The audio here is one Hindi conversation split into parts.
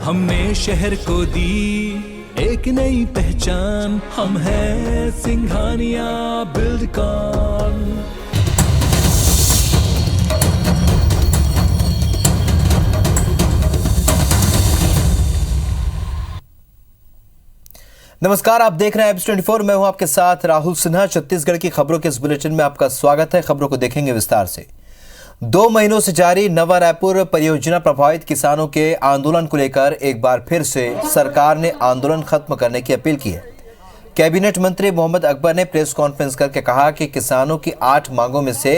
हमने शहर को दी एक नई पहचान, हम हैं सिंघानिया बिल्डकॉन। नमस्कार, आप देख रहे हैं एब्स24। मैं हूं आपके साथ राहुल सिन्हा। छत्तीसगढ़ की खबरों के इस बुलेटिन में आपका स्वागत है। खबरों को देखेंगे विस्तार से। 2 महीनों से जारी नवा रायपुर परियोजना प्रभावित किसानों के आंदोलन को लेकर एक बार फिर से सरकार ने आंदोलन खत्म करने की अपील की है। कैबिनेट मंत्री मोहम्मद अकबर ने प्रेस कॉन्फ्रेंस करके कहा कि किसानों की 8 मांगों में से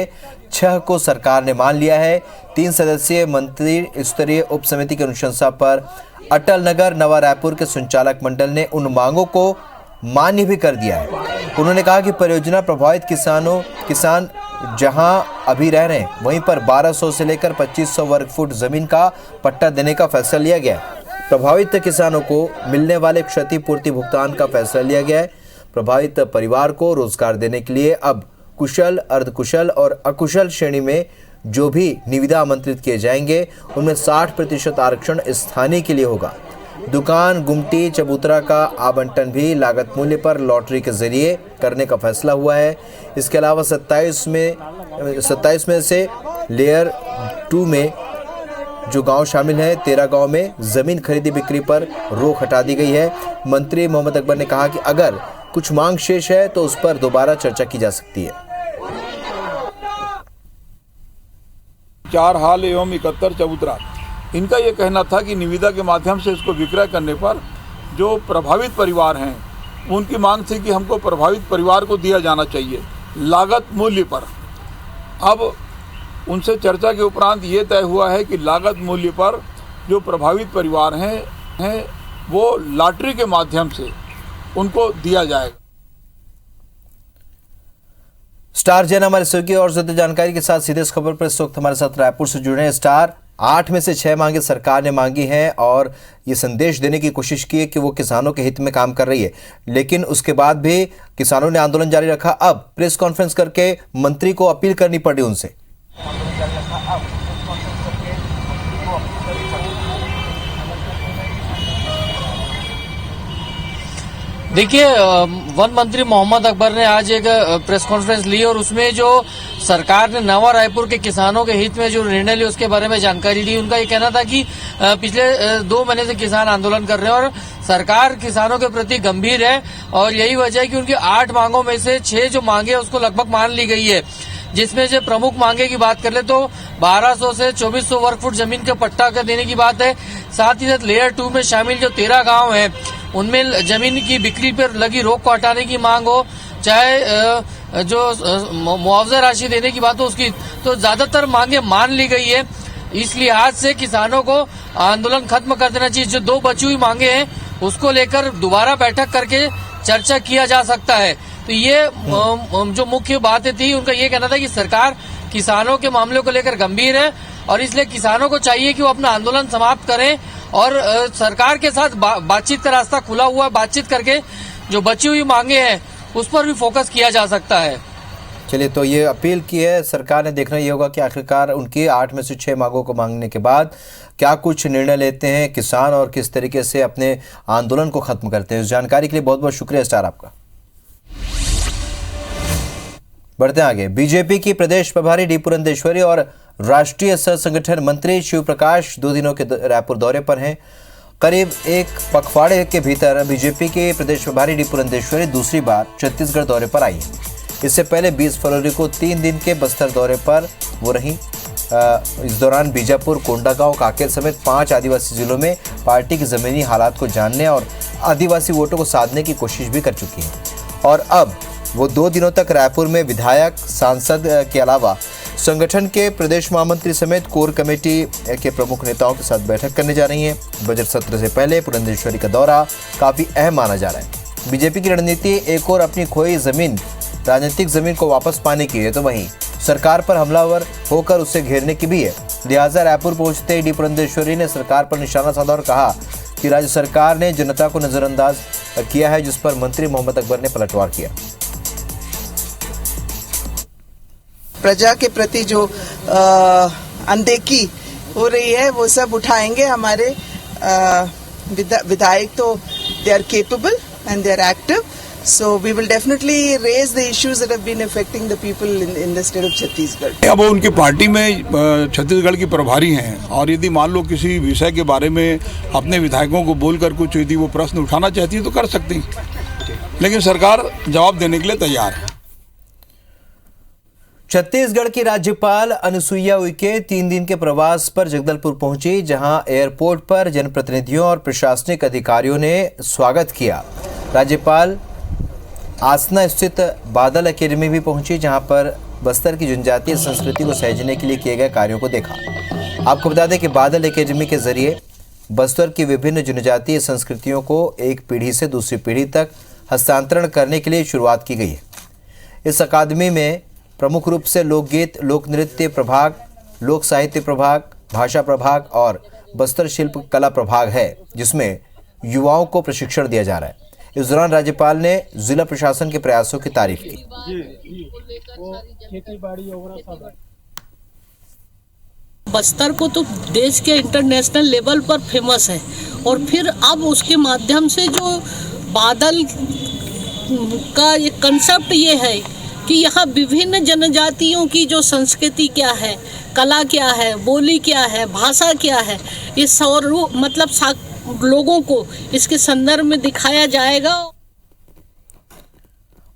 6 को सरकार ने मान लिया है। 3 सदस्यीय मंत्री स्तरीय उप समिति की अनुशंसा पर अटल नगर नवा रायपुर के संचालक मंडल ने उन मांगों को मान्य भी कर दिया है। उन्होंने कहा कि परियोजना प्रभावित किसान जहां अभी रह रहे हैं वहीं पर 1200 से लेकर 2500 वर्ग फुट जमीन का पट्टा देने का फैसला लिया गया है। प्रभावित किसानों को मिलने वाले क्षतिपूर्ति भुगतान का फैसला लिया गया है। प्रभावित परिवार को रोजगार देने के लिए अब कुशल, अर्धकुशल और अकुशल श्रेणी में जो भी निविदा आमंत्रित किए जाएंगे उनमें 60% आरक्षण स्थानीय के लिए होगा। दुकान, गुमटी, चबूतरा का आवंटन भी लागत मूल्य पर लॉटरी के जरिए करने का फैसला हुआ है। इसके अलावा 27 में से लेयर 2 में जो गांव शामिल है, 13 गांव में जमीन खरीदी बिक्री पर रोक हटा दी गई है। मंत्री मोहम्मद अकबर ने कहा कि अगर कुछ मांग शेष है तो उस पर दोबारा चर्चा की जा सकती है। 4 हाल एवं 71 चबूतरा, इनका ये कहना था कि निविदा के माध्यम से इसको विक्रय करने पर जो प्रभावित परिवार हैं उनकी मांग थी कि हमको प्रभावित परिवार को दिया जाना चाहिए लागत मूल्य पर। अब उनसे चर्चा के उपरांत ये तय हुआ है कि लागत मूल्य पर जो प्रभावित परिवार हैं वो लॉटरी के माध्यम से उनको दिया जाएगा। स्टार जैन हमारे सहयोगी और ज्यादा जानकारी के साथ सीधे इस खबर पर इस वक्त हमारे साथ रायपुर से जुड़े हैं। स्टार, 8 में से 6 मांगे सरकार ने मांगी हैं और ये संदेश देने की कोशिश की है कि वो किसानों के हित में काम कर रही है, लेकिन उसके बाद भी किसानों ने आंदोलन जारी रखा। अब प्रेस कॉन्फ्रेंस करके मंत्री को अपील करनी पड़ी उनसे। देखिए, वन मंत्री मोहम्मद अकबर ने आज एक प्रेस कॉन्फ्रेंस ली और उसमें जो सरकार ने नवा रायपुर के किसानों के हित में जो निर्णय लिया उसके बारे में जानकारी दी। उनका ये कहना था कि पिछले 2 महीने से किसान आंदोलन कर रहे हैं और सरकार किसानों के प्रति गंभीर है और यही वजह है कि उनकी 8 मांगों में से 6 जो मांगे उसको लगभग मान ली गई है। जिसमें जो प्रमुख मांगे की बात कर ले तो 1200 से 2400 वर्ग फुट जमीन का पट्टा कर देने की बात है। साथ ही साथ लेयर 2 में शामिल जो 13 गांव हैं उनमें जमीन की बिक्री पर लगी रोक को हटाने की मांग हो, चाहे जो मुआवजा राशि देने की बात हो उसकी, तो ज्यादातर मांगे मान ली गई है। इस लिहाज से किसानों को आंदोलन खत्म कर देना चाहिए। जो 2 बची हुई मांगे हैं उसको लेकर दोबारा बैठक करके चर्चा किया जा सकता है। तो ये जो मुख्य बातें थी, उनका ये कहना था कि सरकार किसानों के मामलों को लेकर गंभीर है और इसलिए किसानों को चाहिए कि वो अपना आंदोलन समाप्त करें और सरकार के साथ बातचीत का रास्ता खुला हुआ है। बातचीत करके जो बची हुई मांगे हैं उस पर भी फोकस किया जा सकता है। चलिए, तो ये अपील की है सरकार ने। देखना ये होगा कि आखिरकार उनकी 8 में से 6 मांगों को मांगने के बाद क्या कुछ निर्णय लेते हैं किसान और किस तरीके से अपने आंदोलन को खत्म करते हैं। इस जानकारी के लिए बहुत बहुत शुक्रिया स्टार आपका। बढ़ते आगे। बीजेपी की प्रदेश प्रभारी डी पुरंदेश्वरी और राष्ट्रीय सह संगठन मंत्री शिव प्रकाश 2 दिनों के रायपुर दौरे पर हैं। करीब एक पखवाड़े के भीतर बीजेपी के प्रदेश प्रभारी डी पुरंदेश्वरी दूसरी बार छत्तीसगढ़ दौरे पर आई है। इससे पहले 20 फरवरी को 3 दिन के बस्तर दौरे पर वो रही। इस दौरान बीजापुर, कोंडागांव, कांकेर समेत 5 आदिवासी जिलों में पार्टी की जमीनी हालात को जानने और आदिवासी वोटों को साधने की कोशिश भी कर चुकी है। और अब वो 2 दिनों तक रायपुर में विधायक, सांसद के अलावा संगठन के प्रदेश महामंत्री समेत कोर कमेटी के प्रमुख नेताओं के साथ बैठक करने जा रही हैं। बजट सत्र से पहले पुरंदेश्वरी का दौरा काफी अहम माना जा रहा है। बीजेपी की रणनीति एक और अपनी खोई जमीन, राजनीतिक जमीन को वापस पाने की है, तो वहीं सरकार पर हमलावर होकर उसे घेरने की भी है। लिहाजा रायपुर पहुंचते ही डी पुरंदेश्वरी ने सरकार पर निशाना साधा और कहा कि राज्य सरकार ने जनता को नजरअंदाज किया है, जिस पर मंत्री मोहम्मद अकबर ने पलटवार किया। प्रजा के प्रति जो अनदेखी हो रही है वो सब उठाएंगे। हमारे विधायक तो they are capable and they are active. So we will definitely raise the issues that have been affecting the people in the state of Chhattisgarh. अब वो उनकी पार्टी में छत्तीसगढ़ की प्रभारी हैं और यदि मान लो किसी विषय के बारे में अपने विधायकों को बोलकर कुछ यदि वो प्रश्न उठाना चाहती है तो कर सकती, लेकिन सरकार जवाब देने के लिए तैयार है। छत्तीसगढ़ की राज्यपाल अनुसुईया उइके 3 दिन के प्रवास पर जगदलपुर पहुंची, जहां एयरपोर्ट पर जनप्रतिनिधियों और प्रशासनिक अधिकारियों ने स्वागत किया। राज्यपाल आसना स्थित बादल एकेडमी भी पहुंची, जहां पर बस्तर की जनजातीय संस्कृति को सहेजने के लिए किए गए कार्यों को देखा। आपको बता दें कि बादल एकेडमी के जरिए बस्तर की विभिन्न जनजातीय संस्कृतियों को एक पीढ़ी से दूसरी पीढ़ी तक हस्तांतरण करने के लिए शुरुआत की गई है। इस अकादमी में प्रमुख रूप से लोकगीत, लोक नृत्य प्रभाग, लोक साहित्य प्रभाग, भाषा प्रभाग और बस्तर शिल्प कला प्रभाग है, जिसमें युवाओं को प्रशिक्षण दिया जा रहा है। इस दौरान राज्यपाल ने जिला प्रशासन के प्रयासों की तारीफ की। बस्तर को तो देश के इंटरनेशनल लेवल पर फेमस है और फिर अब उसके माध्यम से जो बादल का ये कंसेप्ट ये है कि यहाँ विभिन्न जनजातियों की जो संस्कृति क्या है, कला क्या है, बोली क्या है, भाषा क्या है, ये स्वरूप मतलब लोगों को इसके संदर्भ में दिखाया जाएगा।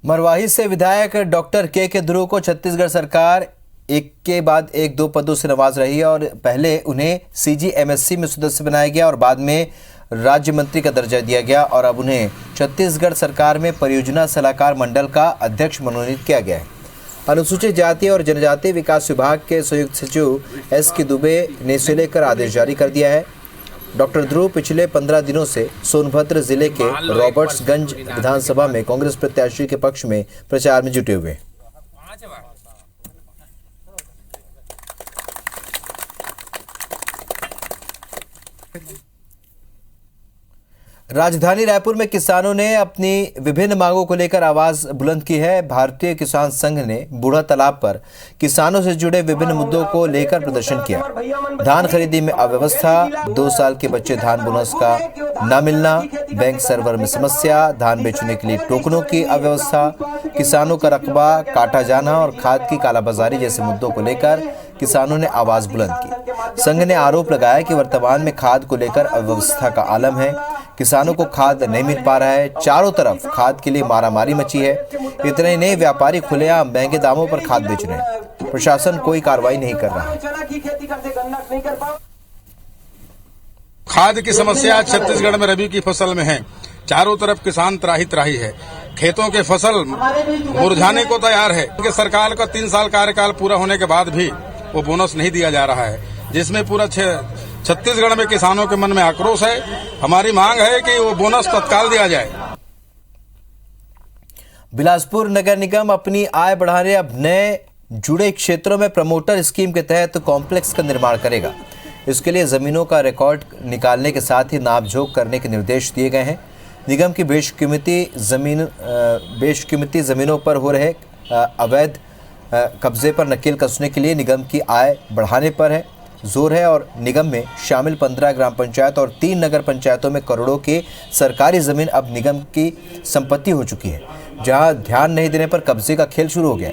मरवाही से विधायक डॉक्टर के ध्रुव को छत्तीसगढ़ सरकार एक के बाद एक 2 पदों से नवाज रही है और पहले उन्हें CGMSC में सदस्य बनाया गया और बाद में राज्य मंत्री का दर्जा दिया गया और अब उन्हें छत्तीसगढ़ सरकार में परियोजना सलाहकार मंडल का अध्यक्ष मनोनीत किया गया है। अनुसूचित जाति और जनजाति विकास विभाग के संयुक्त सचिव SK दुबे ने इसे लेकर आदेश जारी कर दिया है। डॉक्टर ध्रुव पिछले 15 दिनों से सोनभद्र जिले के रॉबर्ट्सगंज विधानसभा में कांग्रेस प्रत्याशी के पक्ष में प्रचार में जुटे हुए। राजधानी रायपुर में किसानों ने अपनी विभिन्न मांगों को लेकर आवाज बुलंद की है। भारतीय किसान संघ ने बूढ़ा तालाब पर किसानों से जुड़े विभिन्न मुद्दों को लेकर प्रदर्शन किया। धान खरीदी में अव्यवस्था, 2 साल के बच्चे धान बोनस का न मिलना, बैंक सर्वर में समस्या, धान बेचने के लिए टोकनों की अव्यवस्था, किसानों का रकबा काटा जाना और खाद की कालाबाजारी जैसे मुद्दों को लेकर किसानों ने आवाज बुलंद की। संघ ने आरोप लगाया कि वर्तमान में खाद को लेकर अव्यवस्था का आलम है, किसानों को खाद नहीं मिल पा रहा है, चारों तरफ खाद के लिए मारामारी मची है। इतने ही नहीं, व्यापारी खुलेआम महंगे दामों पर खाद बेच रहे हैं। प्रशासन कोई कार्रवाई नहीं कर रहा है। खाद की समस्या छत्तीसगढ़ में रबी की फसल में है। चारों तरफ किसान त्राही त्राही है। खेतों के फसल मुरझाने को तैयार है। सरकार का 3 साल कार्यकाल पूरा होने के बाद भी वो बोनस नहीं दिया जा रहा है, जिसमें पूरा छत्तीसगढ़ में किसानों के मन में आक्रोश है। हमारी मांग है कि वो बोनस तत्काल दिया जाए। बिलासपुर नगर निगम अपनी आय बढ़ाने अब नए जुड़े क्षेत्रों में प्रमोटर स्कीम के तहत कॉम्प्लेक्स का निर्माण करेगा। इसके लिए जमीनों का रिकॉर्ड निकालने के साथ ही नापजोक करने के निर्देश दिए गए हैं। निगम की बेशकीमती जमीनों पर हो रहे अवैध कब्जे पर नकेल कसने के लिए निगम की आय बढ़ाने पर है जोर है और निगम में शामिल 15 ग्राम पंचायत और 3 नगर पंचायतों में करोड़ों की सरकारी जमीन अब निगम की संपत्ति हो चुकी है, जहां ध्यान नहीं देने पर कब्जे का खेल शुरू हो गया।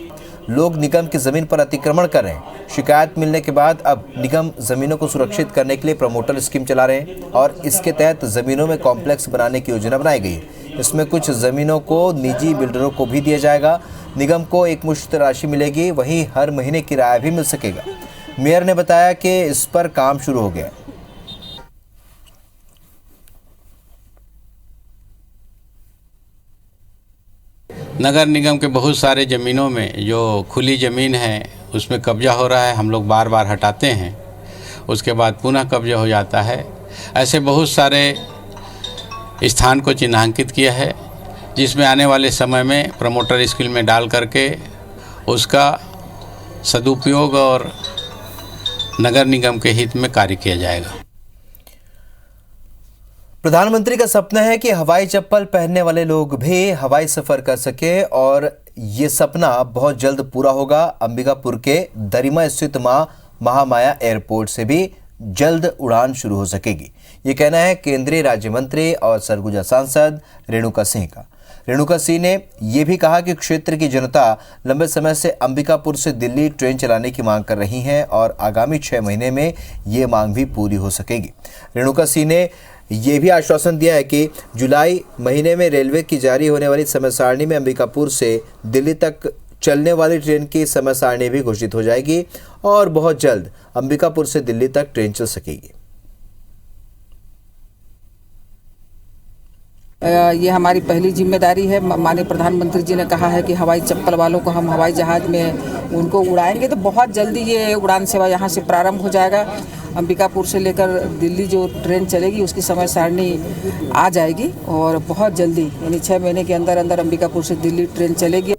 लोग निगम की जमीन पर अतिक्रमण कर रहे हैं। शिकायत मिलने के बाद अब निगम जमीनों को सुरक्षित करने के लिए प्रमोटर स्कीम चला रहे हैं और इसके तहत जमीनों में कॉम्प्लेक्स बनाने की योजना बनाई गई है। इसमें कुछ जमीनों को निजी बिल्डरों को भी दिया जाएगा। निगम को एकमुश्त राशि मिलेगी, वहीं हर महीने किराया भी मिल सकेगा। मेयर ने बताया कि इस पर काम शुरू हो गया। नगर निगम के बहुत सारे ज़मीनों में जो खुली ज़मीन है उसमें कब्जा हो रहा है। हम लोग बार बार हटाते हैं, उसके बाद पुनः कब्जा हो जाता है। ऐसे बहुत सारे स्थान को चिन्हांकित किया है, जिसमें आने वाले समय में प्रमोटर स्कीम में डाल करके उसका सदुपयोग और नगर निगम के हित में कार्य किया जाएगा। प्रधानमंत्री का सपना है कि हवाई चप्पल पहनने वाले लोग भी हवाई सफर कर सके और ये सपना बहुत जल्द पूरा होगा। अंबिकापुर के दरिमा स्थित मां महामाया एयरपोर्ट से भी जल्द उड़ान शुरू हो सकेगी। ये कहना है केंद्रीय राज्य मंत्री और सरगुजा सांसद रेणुका सिंह का। रेणुका सिंह ने यह भी कहा कि क्षेत्र की जनता लंबे समय से अंबिकापुर से दिल्ली ट्रेन चलाने की मांग कर रही है और आगामी 6 महीने में ये मांग भी पूरी हो सकेगी। रेणुका सिंह ने यह भी आश्वासन दिया है कि जुलाई महीने में रेलवे की जारी होने वाली समय सारणी में अंबिकापुर से दिल्ली तक चलने वाली ट्रेन की समय सारणी भी घोषित हो जाएगी और बहुत जल्द अंबिकापुर से दिल्ली तक ट्रेन चल सकेगी। ये हमारी पहली जिम्मेदारी है। माननीय प्रधानमंत्री जी ने कहा है कि हवाई चप्पल वालों को हम हवाई जहाज में उनको उड़ाएंगे, तो बहुत जल्दी ये उड़ान सेवा यहाँ से प्रारंभ हो जाएगा। अंबिकापुर से लेकर दिल्ली जो ट्रेन चलेगी उसकी समय सारणी आ जाएगी और बहुत जल्दी यानी 6 महीने के अंदर अंदर अंबिकापुर से दिल्ली ट्रेन चलेगी।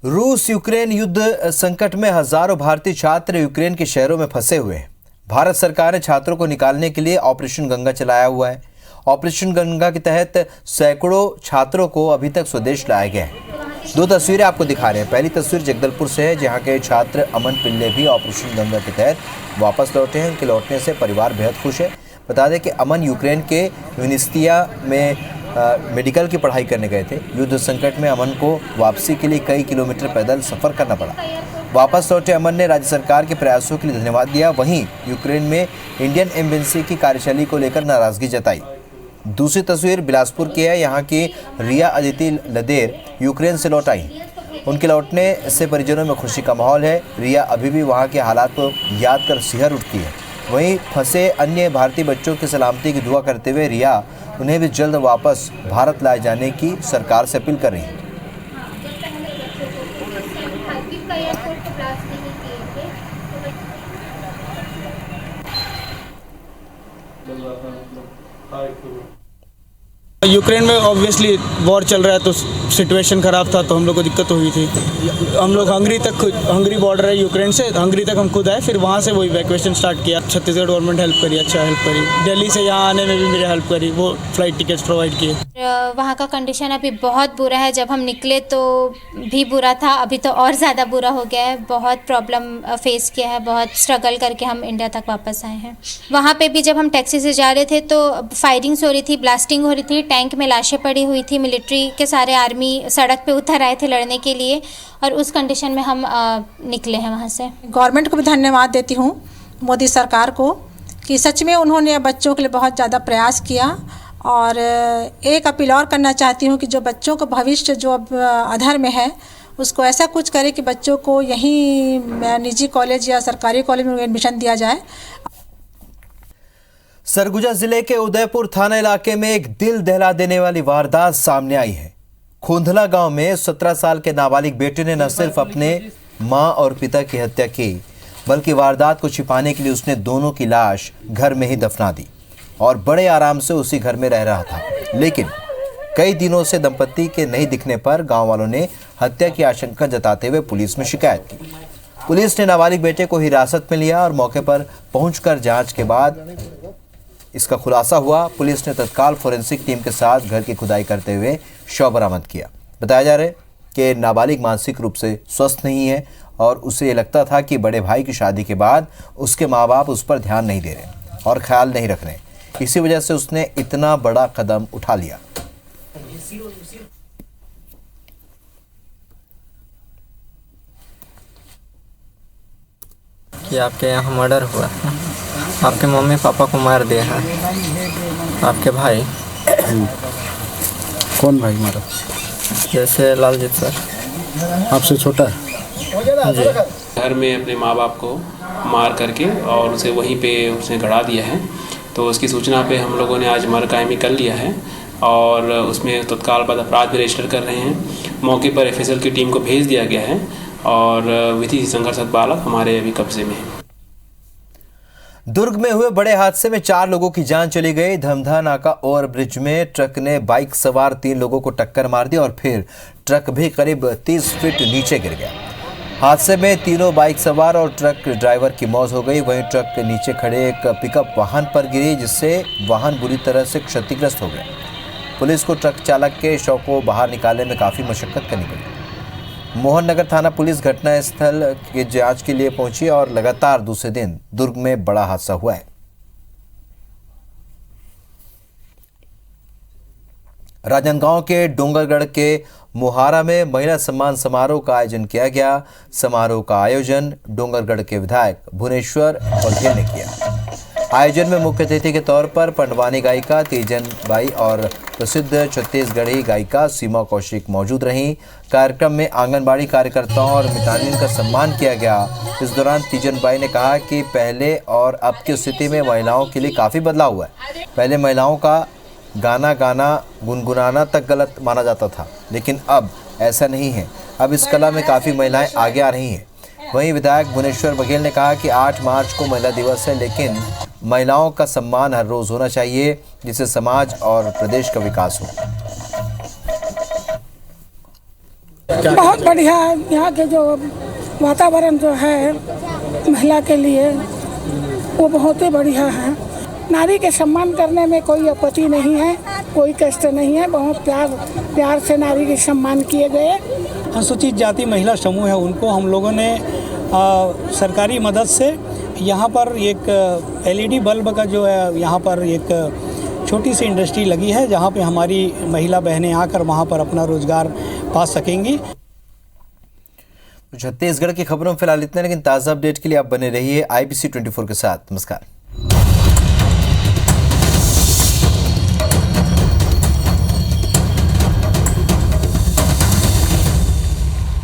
रूस यूक्रेन युद्ध संकट में हजारों भारतीय छात्र यूक्रेन के शहरों में फंसे हुए हैं। भारत सरकार ने छात्रों को निकालने के लिए ऑपरेशन गंगा चलाया हुआ है। ऑपरेशन गंगा के तहत सैकड़ों छात्रों को अभी तक स्वदेश लाया गया है। 2 तस्वीरें आपको दिखा रहे हैं। पहली तस्वीर जगदलपुर से है, जहां के छात्र अमन पिल्ले भी ऑपरेशन गंगा के तहत वापस लौटे हैं। उनके लौटने से परिवार बेहद खुश है। बता दें कि अमन यूक्रेन के विनिस्तिया में मेडिकल की पढ़ाई करने गए थे। युद्ध संकट में अमन को वापसी के लिए कई किलोमीटर पैदल सफर करना पड़ा। वापस लौटे अमन ने राज्य सरकार के प्रयासों के लिए धन्यवाद दिया। वहीं यूक्रेन में इंडियन एम्बेसी की कार्यशैली को लेकर नाराजगी जताई। दूसरी तस्वीर बिलासपुर की है। यहाँ की रिया अदिति लदेर यूक्रेन से लौट आई। उनके लौटने से परिजनों में खुशी का माहौल है। रिया अभी भी वहाँ के हालात को याद कर सिहर उठती है। वहीं फंसे अन्य भारतीय बच्चों की सलामती की दुआ करते हुए रिया उन्हें भी जल्द वापस भारत लाए जाने की सरकार से अपील कर रही है। यूक्रेन में ऑब्वियसली वॉर चल रहा है तो सिचुएशन ख़राब था, तो हम लोग को दिक्कत हुई थी। हम लोग हंगरी बॉर्डर है यूक्रेन से, हंगरी तक हम खुद आए, फिर वहाँ से वो इवैक्यूएशन स्टार्ट किया। छत्तीसगढ़ गवर्नमेंट हेल्प करी, अच्छा हेल्प करी। दिल्ली से यहाँ आने में भी मेरी हेल्प करी, वो फ्लाइट टिकट्स प्रोवाइड किए। वहाँ का कंडीशन अभी बहुत बुरा है। जब हम निकले तो भी बुरा था, अभी तो और ज़्यादा बुरा हो गया है। बहुत प्रॉब्लम फेस किया है, बहुत स्ट्रगल करके हम इंडिया तक वापस आए हैं। वहाँ पे भी जब हम टैक्सी से जा रहे थे तो फायरिंग्स हो रही थी, ब्लास्टिंग हो रही थी, टैंक में लाशें पड़ी हुई थी। मिलिट्री के सारे आर्मी सड़क पे उतर आए थे लड़ने के लिए और उस कंडीशन में हम निकले हैं वहाँ से। गवर्नमेंट को भी धन्यवाद देती हूँ, मोदी सरकार को, कि सच में उन्होंने बच्चों के लिए बहुत ज़्यादा प्रयास किया। और एक अपील और करना चाहती हूँ कि जो बच्चों का भविष्य जो अब अधर में है उसको ऐसा कुछ करे कि बच्चों को यहीं निजी कॉलेज या सरकारी कॉलेज में एडमिशन दिया जाए। सरगुजा जिले के उदयपुर थाना इलाके में एक दिल दहला देने वाली वारदात सामने आई है। खोंधला गांव में 17 साल के नाबालिग बेटे ने न सिर्फ अपने मां और पिता की हत्या की, बल्कि वारदात को छिपाने के लिए उसने दोनों की लाश घर में ही दफना दी और बड़े आराम से उसी घर में रह रहा था। लेकिन कई दिनों से दंपति के नहीं दिखने पर गांव वालों ने हत्या की आशंका जताते हुए पुलिस में शिकायत की। पुलिस ने नाबालिग बेटे को हिरासत में लिया और मौके पर पहुंचकर जांच के बाद इसका खुलासा हुआ। पुलिस ने तत्काल फोरेंसिक टीम के साथ घर की खुदाई करते हुए शव बरामद किया। बताया जा रहा है कि नाबालिग मानसिक रूप से स्वस्थ नहीं है और उसे ये लगता था कि बड़े भाई की शादी के बाद उसके माँ बाप उस पर ध्यान नहीं दे रहे और ख्याल नहीं रख रहे। इसी वजह से उसने इतना बड़ा कदम उठा लिया। कि आपके यहाँ मर्डर हुआ है, आपके मम्मी पापा को मार दिया है, आपके भाई। कौन भाई मारा? जैसे लालजीत सर। आपसे छोटा है जी। घर में अपने माँ बाप को मार करके और उसे वहीं पे उसने गड़ा दिया है। तो उसकी सूचना पे हम लोगों ने आज मर्ग कायमी कर लिया है और उसमें तत्काल बाद अपराध भी रजिस्टर कर रहे हैं। मौके पर एफएसएल की टीम को भेज दिया गया है और विधि संघर्षरत बालक हमारे अभी कब्जे में है। दुर्ग में हुए बड़े हादसे में 4 लोगों की जान चली गई। धमधा नाका ओवरब्रिज में ट्रक ने बाइक सवार 3 लोगों को टक्कर मार दी और फिर ट्रक भी करीब 30 फीट नीचे गिर गया। हादसे में तीनों बाइक सवार और ट्रक ड्राइवर की मौत हो गई। वहीं ट्रक के नीचे खड़े एक पिकअप वाहन पर गिरी, जिससे वाहन बुरी तरह से क्षतिग्रस्त हो गया। पुलिस को ट्रक चालक के शव को बाहर निकालने में काफ़ी मशक्कत करनी पड़ी। मोहन नगर थाना पुलिस घटनास्थल की जांच के लिए पहुंची और लगातार दूसरे दिन दुर्ग में बड़ा हादसा हुआ है। राजनांदगांव के डोंगरगढ़ के मोहारा में महिला सम्मान समारोह का आयोजन किया गया। समारोह का आयोजन डोंगरगढ़ के विधायक भुवनेश्वर बघेल ने किया। आयोजन में मुख्य अतिथि के तौर पर पंडवानी गायिका तीजन बाई और प्रसिद्ध छत्तीसगढ़ी गायिका सीमा कौशिक मौजूद रहीं। कार्यक्रम में आंगनबाड़ी कार्यकर्ताओं और मितानिन का सम्मान किया गया। इस दौरान तीजन बाई ने कहा कि पहले और अब की स्थिति में महिलाओं के लिए काफ़ी बदलाव हुआ है। पहले महिलाओं का गाना गाना गुनगुनाना तक गलत माना जाता था, लेकिन अब ऐसा नहीं है। अब इस कला में काफ़ी महिलाएं आगे आ रही हैं। वहीं विधायक भुवनेश्वर बघेल ने कहा कि 8 मार्च को महिला दिवस है, लेकिन महिलाओं का सम्मान हर रोज होना चाहिए, जिससे समाज और प्रदेश का विकास हो। बहुत बढ़िया यहाँ के जो वातावरण जो है महिला के लिए वो बहुत ही बढ़िया है। नारी के सम्मान करने में कोई आपत्ति नहीं है, कोई कष्ट नहीं है। बहुत प्यार से नारी के सम्मान किए गए। अनुसूचित जाति महिला समूह है, उनको हम लोगों ने सरकारी मदद से यहाँ पर एक LED बल्ब का जो है यहाँ पर एक छोटी सी इंडस्ट्री लगी है, जहाँ पे हमारी महिला बहनें आकर वहाँ पर अपना रोजगार पा सकेंगी। छत्तीसगढ़ की खबरों में फिलहाल इतना, लेकिन ताज़ा अपडेट के लिए आप बने रहिए IBC 24 के साथ। नमस्कार।